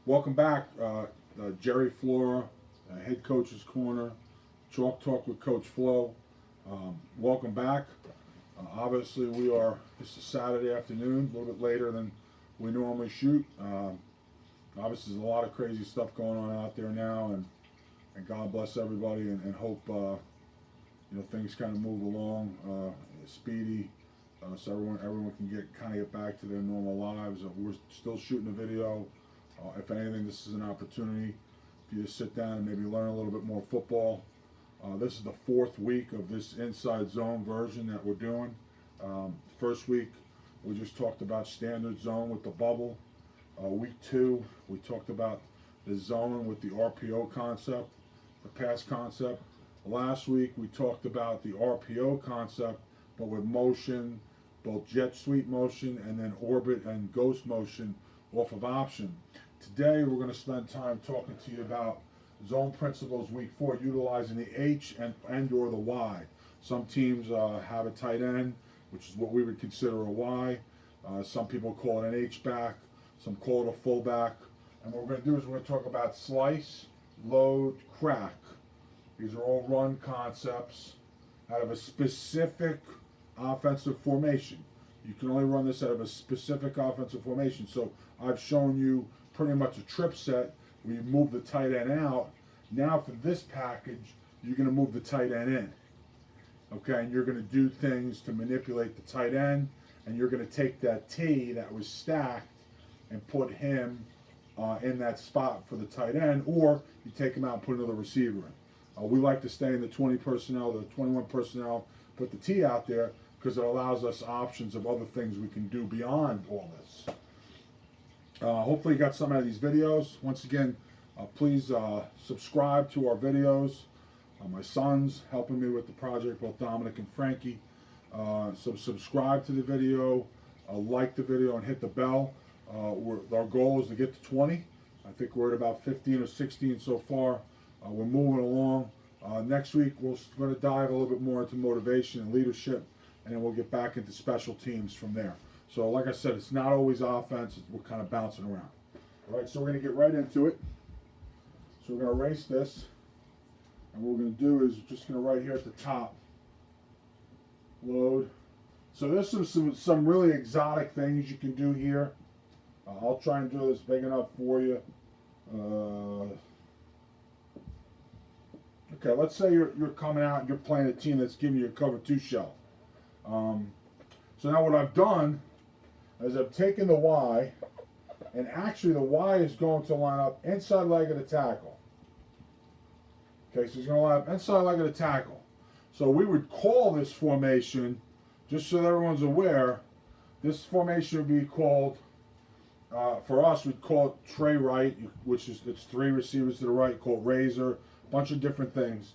Welcome back, Jerry Flora, Head Coach's Corner, Chalk Talk with Coach Flo. Welcome back. Obviously, it's a Saturday afternoon, a little bit later than we normally shoot. Obviously, there's a lot of crazy stuff going on out there now, and God bless everybody, and hope things kind of move along speedy, so everyone can get back to their normal lives. We're still shooting a video. If anything, this is an opportunity for you to sit down and maybe learn a little bit more football. This is the fourth week of this inside zone version that we're doing. First week, we just talked about standard zone with the bubble. Week 2, we talked about the zone with the RPO concept, the pass concept. Last week, we talked about the RPO concept, but with motion, both jet sweep motion and then orbit and ghost motion off of option. Today, we're going to spend time talking to you about zone principles week 4, utilizing the H and or the Y. Some teams have a tight end, which is what we would consider a Y. Some people call it an H-back. Some call it a fullback. And what we're going to do is we're going to talk about slice, load, crack. These are all run concepts out of a specific offensive formation. You can only run this out of a specific offensive formation. So I've shown you pretty much a trip set where you move the tight end out. Now for this package, you're going to move the tight end in. Okay, and you're going to do things to manipulate the tight end, and you're going to take that T that was stacked and put him in that spot for the tight end, or you take him out and put another receiver in. We like to stay in the 20 personnel, the 21 personnel, put the T out there because it allows us options of other things we can do beyond all this. Hopefully you got some out of these videos. Once again, please subscribe to our videos. My son's helping me with the project, both Dominic and Frankie. So subscribe to the video, like the video, and hit the bell. Our goal is to get to 20. I think we're at about 15 or 16 so far. We're moving along. Next week, we're going to dive a little bit more into motivation and leadership, and then we'll get back into special teams from there. So like I said, it's not always offense. We're kind of bouncing around. All right, so we're going to get right into it. So we're going to erase this. And what we're going to do is just going to right here at the top, load. So there's some really exotic things you can do here. I'll try and do this big enough for you. Okay, let's say you're coming out and you're playing a team that's giving you a cover 2 shell. So now what I've done is I've taken the Y, and actually the Y is going to line up inside leg of the tackle. Okay, so he's going to line up inside leg of the tackle. So we would call this formation, just so that everyone's aware, this formation would be called, for us, we'd call it tray right, which is it's 3 receivers to the right, called razor, a bunch of different things.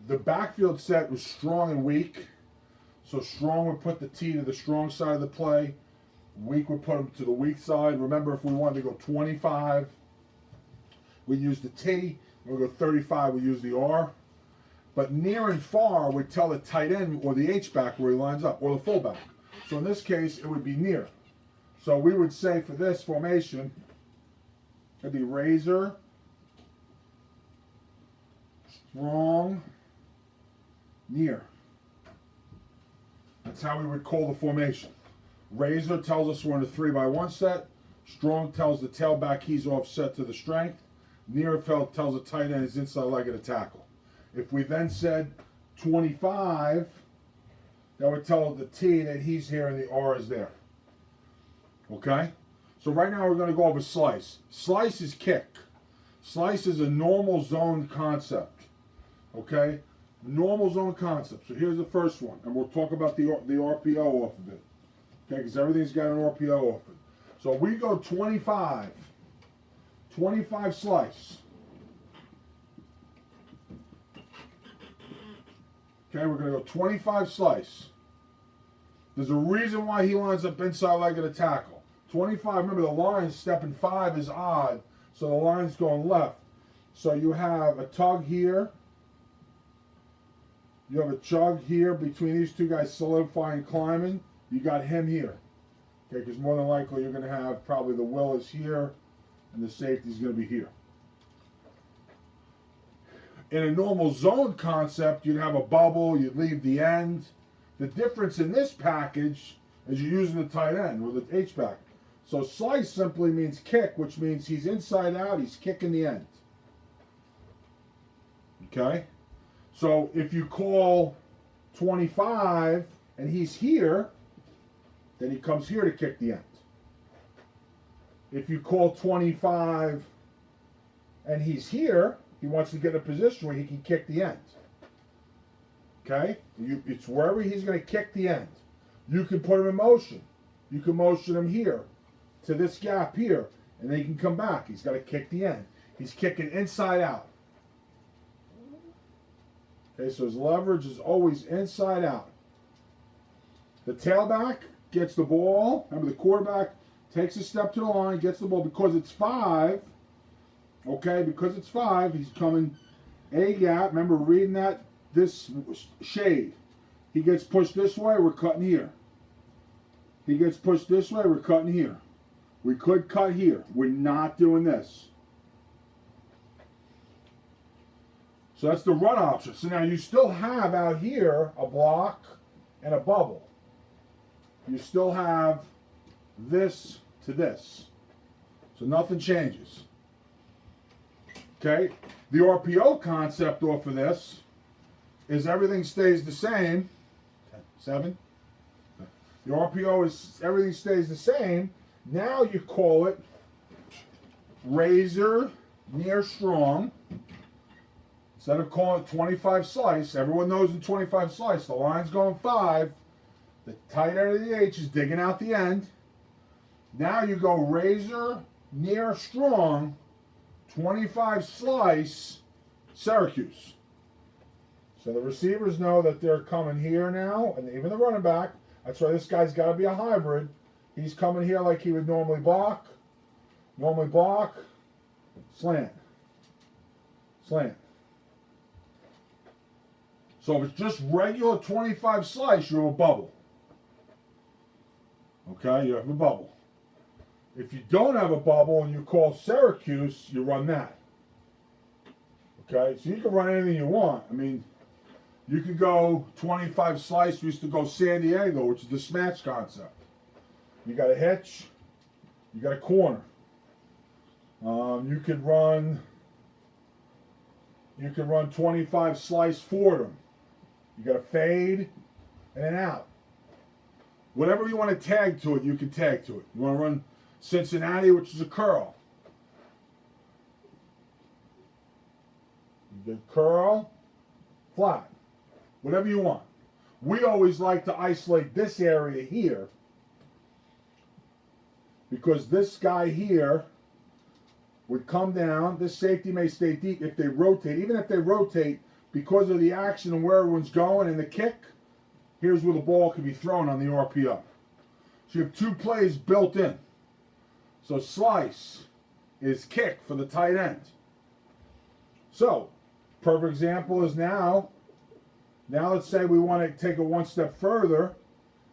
The backfield set was strong and weak. So strong would put the T to the strong side of the play. Weak would put them to the weak side. Remember, if we wanted to go 25, we'd use the T. If we go 35, we use the R. But near and far would tell the tight end or the H-back where he lines up, or the fullback. So in this case, it would be near. So we would say for this formation, it'd be razor, strong, near. That's how we would call the formation. Razor tells us we're in a 3-by-1 set. Strong tells the tailback he's offset to the strength. Near tells the tight end is inside leg of the tackle. If we then said 25, that would tell the T that he's here and the R is there. Okay? So right now we're going to go over slice. Slice is kick. Slice is a normal zone concept. Okay? Normal zone concept. So here's the first one, and we'll talk about the RPO off of it. Okay, because everything's got an RPO off it. So we go 25 slice. Okay, we're going to go 25 slice. There's a reason why he lines up inside leg of the tackle. 25, remember the line stepping 5 is odd, so the line's going left. So you have a tug here. You have a chug here between these two guys solidifying climbing. You got him here. Okay, because more than likely you're going to have probably the Willis here and the safety's going to be here. In a normal zone concept, you'd have a bubble, you'd leave the end. The difference in this package is you're using the tight end or the H-back. So slice simply means kick, which means he's inside out, he's kicking the end. Okay? So if you call 25 and he's here, then he comes here to kick the end. If you call 25 and he's here, he wants to get in a position where he can kick the end. Okay? It's wherever he's going to kick the end. You can put him in motion. You can motion him here to this gap here, and then he can come back. He's got to kick the end. He's kicking inside out. Okay, so his leverage is always inside out. The tailback gets the ball. Remember, the quarterback takes a step to the line, gets the ball. Because it's 5, okay, because it's 5, he's coming A gap. Remember reading that, this shade. He gets pushed this way, we're cutting here. He gets pushed this way, we're cutting here. We could cut here. We're not doing this. So that's the run option. So now you still have out here a block and a bubble. You still have this to this. So nothing changes. Okay? The RPO concept off of this is everything stays the same. 7. The RPO is everything stays the same. Now you call it razor near strong. Instead of calling it 25 slice, everyone knows in 25 slice, the line's going 5. The tight end of the H is digging out the end. Now you go razor near strong, 25 slice, Syracuse. So the receivers know that they're coming here now, and even the running back. That's why this guy's got to be a hybrid. He's coming here like he would normally block. Normally block, slant, slant. So if it's just regular 25 slice, you have a bubble. Okay, you have a bubble. If you don't have a bubble and you call Syracuse, you run that. Okay, so you can run anything you want. I mean, you could go 25 slice. We used to go San Diego, which is the smash concept. You got a hitch, you got a corner. You could run 25 slice Fordham. You got a fade and an out. Whatever you want to tag to it, you can tag to it. You want to run Cincinnati, which is a curl. You get curl, flat. Whatever you want. We always like to isolate this area here because this guy here would come down. This safety may stay deep if they rotate. Even if they rotate, because of the action and where everyone's going and the kick, here's where the ball can be thrown on the RPO. So you have 2 plays built in. So slice is kick for the tight end. So, perfect example is now let's say we want to take it one step further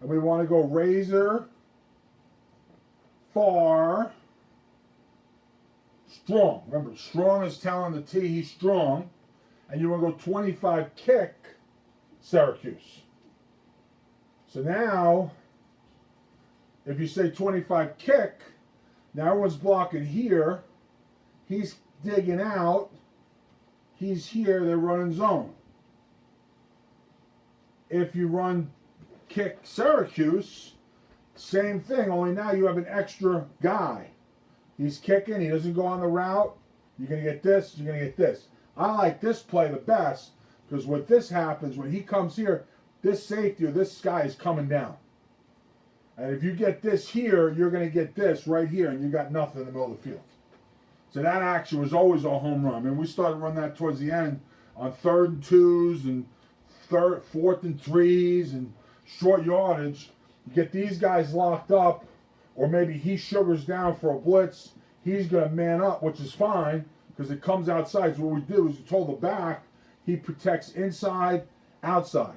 and we want to go razor, far, strong. Remember, strong is telling the T he's strong. And you want to go 25 kick, Syracuse. So now, if you say 25 kick, now everyone's blocking here. He's digging out. He's here. They're running zone. If you run kick Syracuse, same thing, only now you have an extra guy. He's kicking. He doesn't go on the route. You're going to get this. You're going to get this. I like this play the best because what this happens when he comes here, this safety or this guy is coming down. And if you get this here, you're going to get this right here, and you got nothing in the middle of the field. So that action was always a home run. I mean, we started running that towards the end on 3rd and 2s and 4th and 3s and short yardage. You get these guys locked up, or maybe he sugars down for a blitz. He's going to man up, which is fine. Because it comes outside. So what we do is we told the back, he protects inside, outside.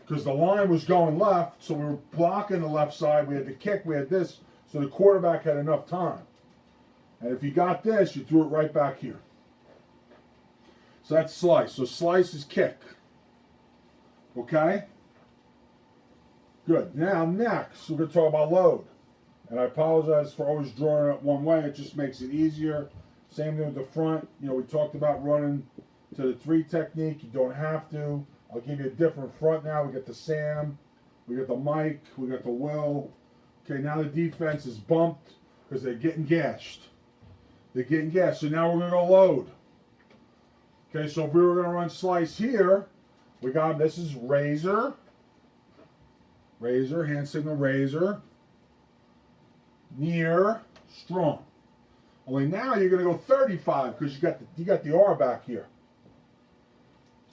Because the line was going left, so we were blocking the left side. We had the kick, we had this, so the quarterback had enough time. And if you got this, you threw it right back here. So that's slice. So slice is kick. Okay? Good. Now next, we're going to talk about load. And I apologize for always drawing it one way. It just makes it easier. Same thing with the front. You know, we talked about running to the 3 technique. You don't have to. I'll give you a different front now. We got the Sam. We got the Mike. We got the Will. Okay, now the defense is bumped because they're getting gashed. They're getting gashed. So now we're going to go load. Okay, so if we were going to run slice here, we got, this is razor. Razor, hand signal razor. Near, strong. Only now you're going to go 35 because you got the R back here.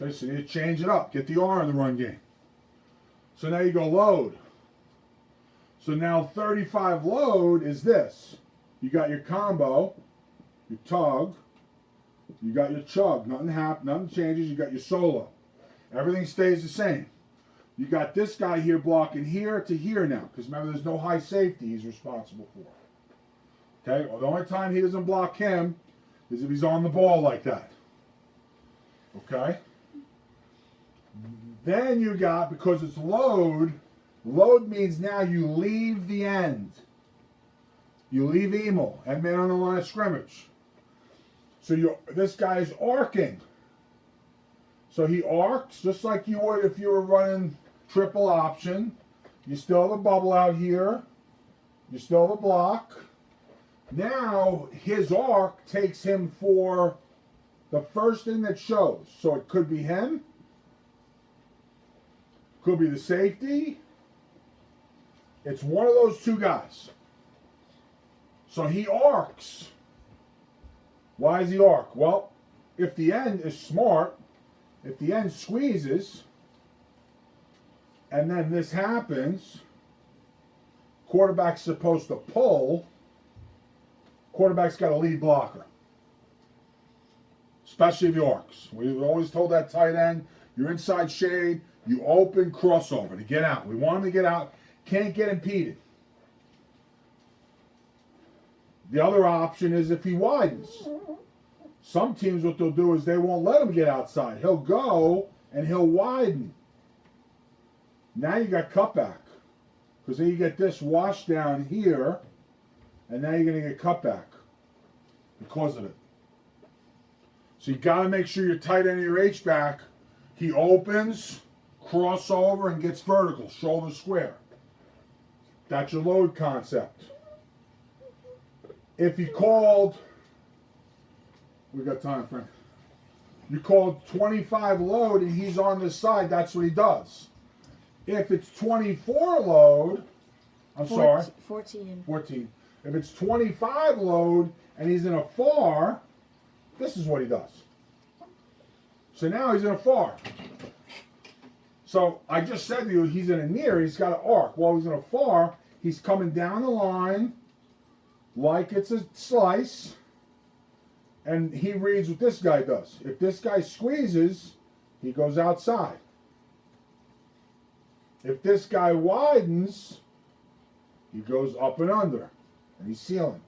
Okay, so you need to change it up. Get the R in the run game. So now you go load. So now 35 load is this. You got your combo, your tug, you got your chug. Nothing changes. You got your solo. Everything stays the same. You got this guy here blocking here to here now. Because remember, there's no high safety he's responsible for. Okay? Well, the only time he doesn't block him is if he's on the ball like that. Okay? Then you got, because it's load, load means now you leave the end. You leave Emil, end man on the line of scrimmage. So this guy is arcing. So he arcs just like you would if you were running triple option. You still have a bubble out here. You still have a block. Now his arc takes him for the first thing that shows. So it could be him. Could be the safety. It's one of those two guys. So he arcs. Why does he arc? Well, if the end is smart, if the end squeezes, and then this happens, quarterback's supposed to pull, quarterback's got a lead blocker. Especially if he arcs. We've always told that tight end, you're inside shade, you open crossover to get out. We want him to get out, can't get impeded. The other option is if he widens. Some teams, what they'll do is they won't let him get outside. He'll go and he'll widen. Now you got cutback. Because then you get this wash down here, and now you're going to get cutback because of it. So you got to make sure your tight end of your H-back, he opens, crossover, and gets vertical, shoulder square. That's your load concept. If you called, we got time, Frank. You called 25 load and he's on this side, that's what he does. If it's 24 load, I'm sorry. 14. If it's 25 load and he's in a far, this is what he does. So now he's in a far. So I just said to you, he's in a near, he's got an arc. While he's in a far, he's coming down the line like it's a slice, and he reads what this guy does. If this guy squeezes, he goes outside. If this guy widens, he goes up and under, and he's sealing.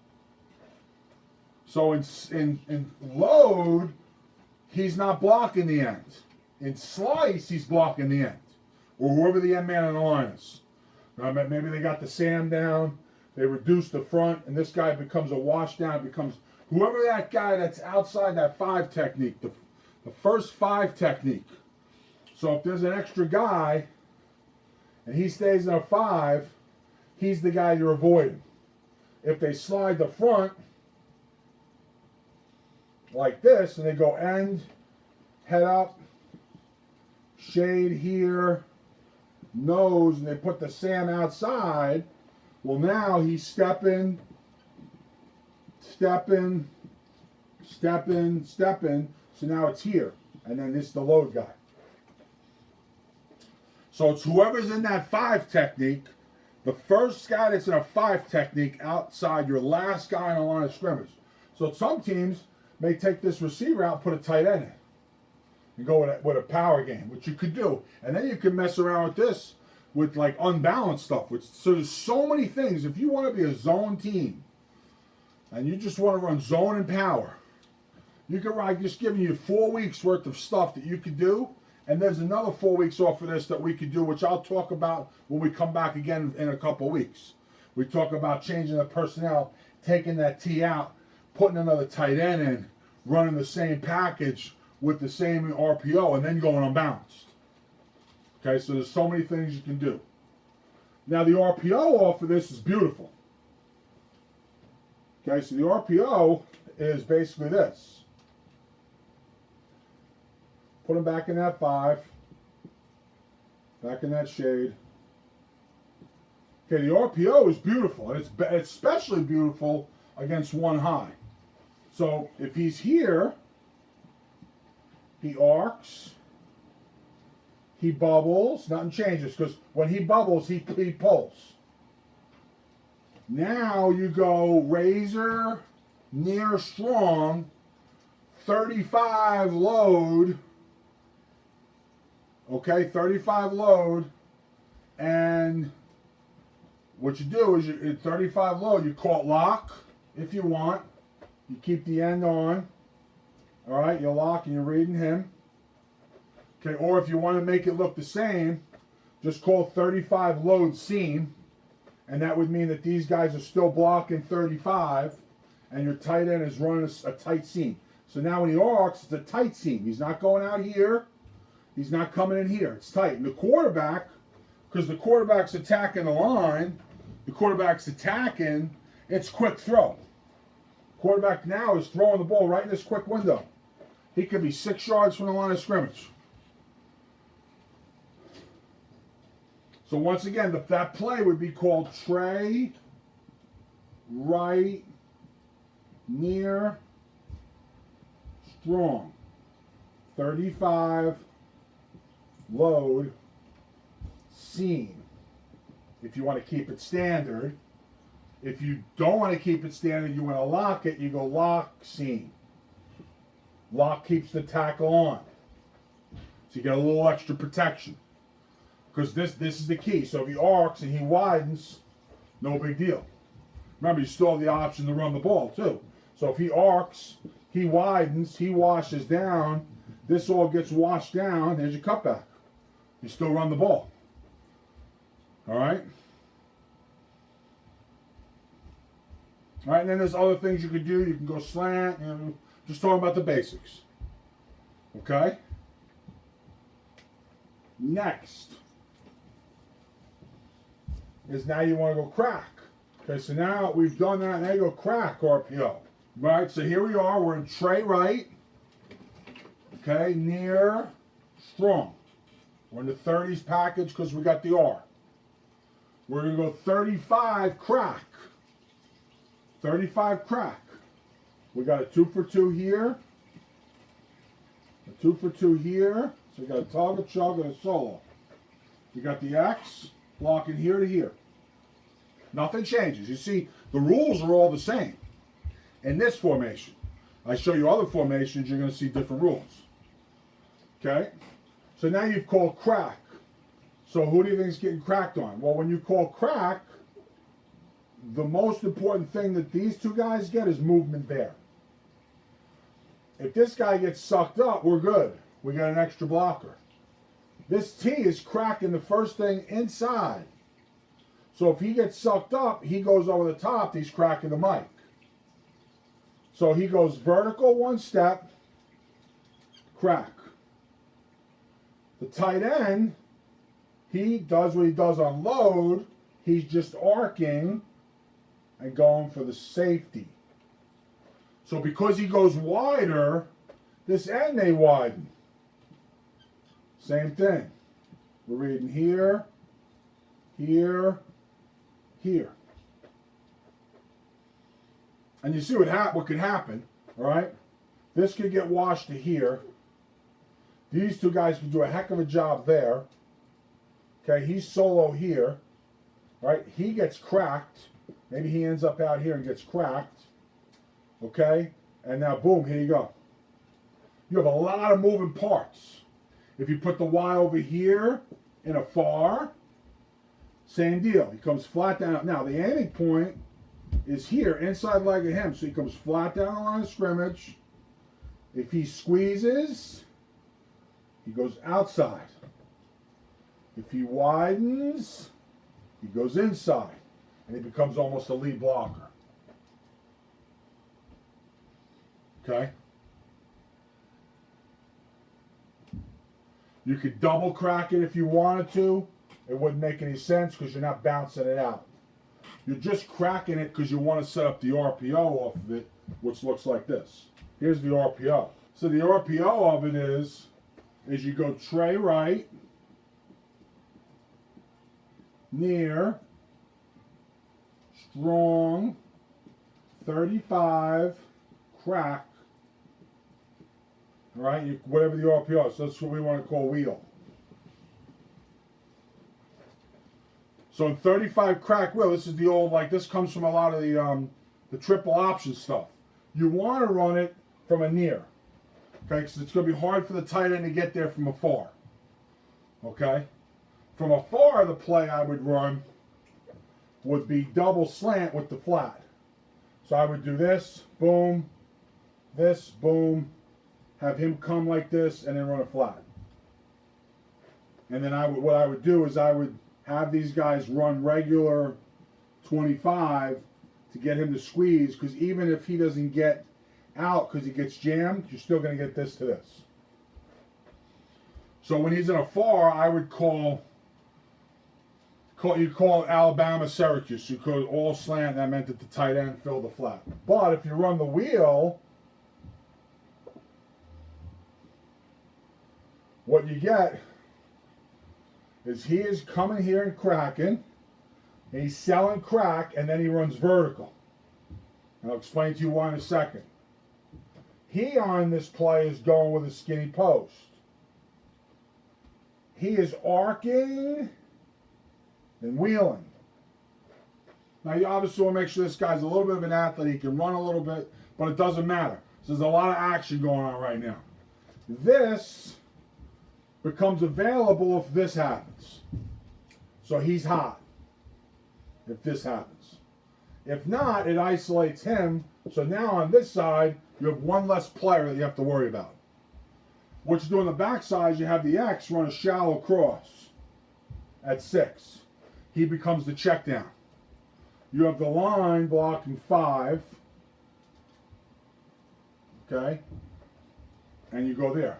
So in load, he's not blocking the end. In slice, he's blocking the end, or whoever the end man on the line is. Now, maybe they got the Sam down, they reduce the front, and this guy becomes a wash down, becomes whoever that guy that's outside that 5 technique, the first 5 technique. So if there's an extra guy, and he stays in a 5, he's the guy you're avoiding. If they slide the front like this, and they go end, head up, shade here, nose, and they put the Sam outside, well, now he's stepping, so now it's here, and then this is the load guy. So it's whoever's in that 5 technique, the first guy that's in a 5 technique outside your last guy on the line of scrimmage. So some teams may take this receiver out and put a tight end in and go with a power game, which you could do. And then you can mess around with this with like unbalanced stuff. So there's so many things. If you want to be a zone team, and you just want to run zone and power, you can ride, just giving you 4 weeks worth of stuff that you could do, and there's another 4 weeks off of this that we could do, which I'll talk about when we come back again in a couple of weeks. We talk about changing the personnel, taking that T out, putting another tight end in, running the same package with the same RPO, and then going unbalanced. Okay, so there's so many things you can do. Now the RPO off of this is beautiful. Okay, so the RPO is basically this. Put them back in that 5. Back in that shade. Okay, the RPO is beautiful, and it's especially beautiful against one high. So if he's here, he arcs, he bubbles, nothing changes, because when he bubbles, he pulls. Now you go razor, near, strong, 35 load, okay, 35 load, and what you do is, you, at 35 load, you call it lock if you want. You keep the end on. All right, you lock and you're reading him. Okay, or if you want to make it look the same, just call 35 load seam, and that would mean that these guys are still blocking 35, and your tight end is running a tight seam. So now when he arcs, it's a tight seam. He's not going out here. He's not coming in here. It's tight. And the quarterback, because the quarterback's attacking the line, the quarterback's attacking, it's quick throw. Quarterback now is throwing the ball right in this quick window. He could be 6 yards from the line of scrimmage. So once again, that play would be called tray, right, near, strong. 35, load, seam. If you want to keep it standard. If you don't want to keep it standard, you want to lock it, you go lock, seam. Lock keeps the tackle on. So you get a little extra protection. Because this is the key. So if he arcs and he widens, no big deal. Remember, you still have the option to run the ball too. So if he arcs, he widens, he washes down, this all gets washed down, there's your cutback. You still run the ball. All right? All right, and then there's other things you could do. You can go slant, just talking about the basics. Okay? Next is now you want to go crack. Okay, so now we've done that, now you go crack RPO. Right, so here we are, we're in tray right. Okay, near, strong. We're in the 30s package because we got the R. We're going to go 35 crack. 35 crack. We got a 2 for 2 here. A 2 for 2 here. So you got a tug, a chug, and a solo. You got the X blocking here to here. Nothing changes. You see, the rules are all the same. In this formation, I show you other formations, you're going to see different rules. Okay? So now you've called crack. So who do you think is getting cracked on? Well, when you call crack, the most important thing that these two guys get is movement there. If this guy gets sucked up, we're good. We got an extra blocker. This T is cracking the first thing inside. So if he gets sucked up, he goes over the top, he's cracking the mic. So he goes vertical 1 step, crack. The tight end, he does what he does on load. He's just arcing and going for the safety. So because he goes wider, this end may widen. Same thing. We're reading here, here, here. And you see what could happen, all right? This could get washed to here. These two guys can do a heck of a job there. Okay, he's solo here, right? He gets cracked. Maybe he ends up out here and gets cracked. Okay, and now boom, here you go. You have a lot of moving parts. If you put the Y over here in a far, same deal. He comes flat down. Now the aiming point is here, inside leg of him. So he comes flat down the line of scrimmage. If he squeezes, he goes outside. If he widens, he goes inside. And he becomes almost a lead blocker. Okay? You could double crack it if you wanted to. It wouldn't make any sense because you're not bouncing it out. You're just cracking it because you want to set up the RPO off of it, which looks like this. Here's the RPO. So the RPO of it is you go tray right, near, strong, 35, crack. All right, whatever the RPO is. So that's what we want to call wheel. So in 35 crack wheel, this is the old, like this comes from a lot of the triple option stuff. You want to run it from a near. Okay, because it's going to be hard for the tight end to get there from afar. Okay? From afar, the play I would run would be double slant with the flat. So I would do this, boom, have him come like this, and then run a flat. And then what I would do is I would have these guys run regular 25 to get him to squeeze, because even if he doesn't get out because he gets jammed, you're still going to get this to this. So when he's in a far, I would call it Alabama Syracuse. You call it all slant, that meant that the tight end filled the flat. But if you run the wheel, what you get is he is coming here and cracking, and he's selling crack, and then he runs vertical. And I'll explain to you why in a second. He on this play is going with a skinny post. He is arcing and wheeling. Now you obviously want to make sure this guy's a little bit of an athlete. He can run a little bit, but it doesn't matter. So there's a lot of action going on right now. This becomes available if this happens. So he's hot if this happens. If not, it isolates him. So now on this side, you have one less player that you have to worry about. What you do on the backside is you have the X run a shallow cross at 6. He becomes the check down. You have the line blocking 5. Okay? And you go there.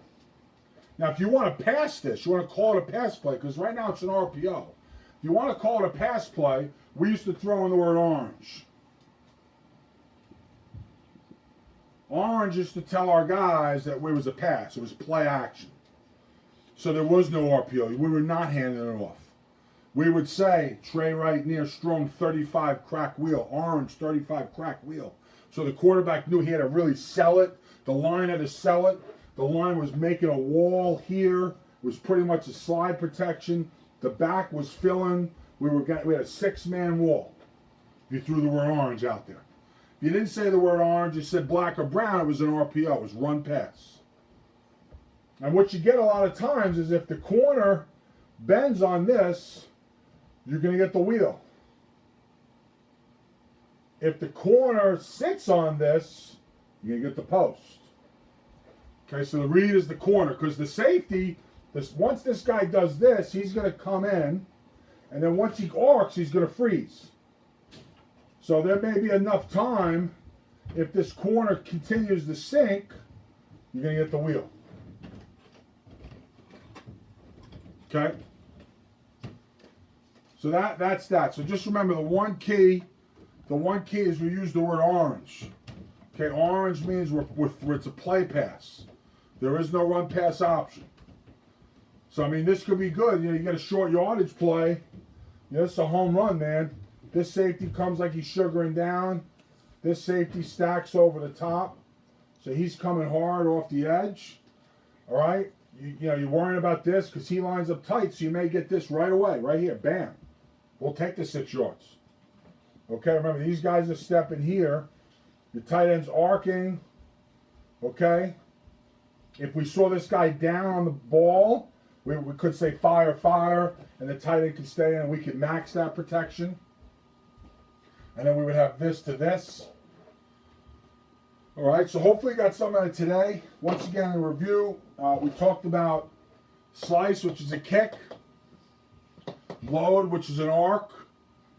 Now, if you want to pass this, you want to call it a pass play, because right now it's an RPO. If you want to call it a pass play, we used to throw in the word orange. Orange is to tell our guys that it was a pass. It was play action. So there was no RPO. We were not handing it off. We would say, tray right near, strong 35 crack wheel. Orange 35 crack wheel. So the quarterback knew he had to really sell it. The line had to sell it. The line was making a wall here. It was pretty much a slide protection. The back was filling. We had a 6-man wall. You threw the word orange out there. If you didn't say the word orange, you said black or brown, it was an RPO. It was run pass. And what you get a lot of times is if the corner bends on this, you're going to get the wheel. If the corner sits on this, you're going to get the post. Okay, so the read is the corner, because the safety, once this guy does this, he's going to come in, and then once he arcs, he's going to freeze. So there may be enough time, if this corner continues to sink, you're going to get the wheel. Okay? So that's that. So just remember the one key is we use the word orange. Okay, orange means where it's a play pass. There is no run pass option. So I mean, this could be good. You get a short yardage play. It's a home run, man. This safety comes like he's sugaring down. This safety stacks over the top. So he's coming hard off the edge. All right? You're worrying about this because he lines up tight, so you may get this right away, right here. Bam. We'll take the 6 yards. Okay, remember, these guys are stepping here. The tight end's arcing. Okay? If we saw this guy down on the ball, we could say fire, and the tight end could stay in, and we could max that protection. And then we would have this to this. All right, so hopefully you got something out of today. Once again, in review, we talked about slice, which is a kick, load, which is an arc,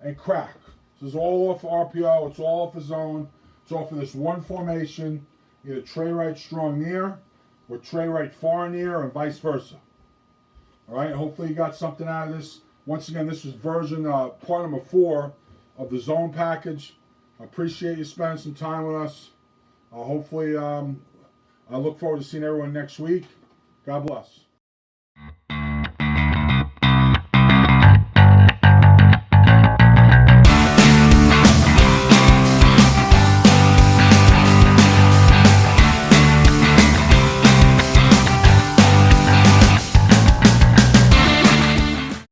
and crack. This is all off RPO. It's all off the zone. It's off of this one formation, either tray right strong near or tray right far near, and vice versa. All right, hopefully you got something out of this. Once again, this is version part number 4 of the zone package. I appreciate you spending some time with us. Hopefully, I look forward to seeing everyone next week. God bless.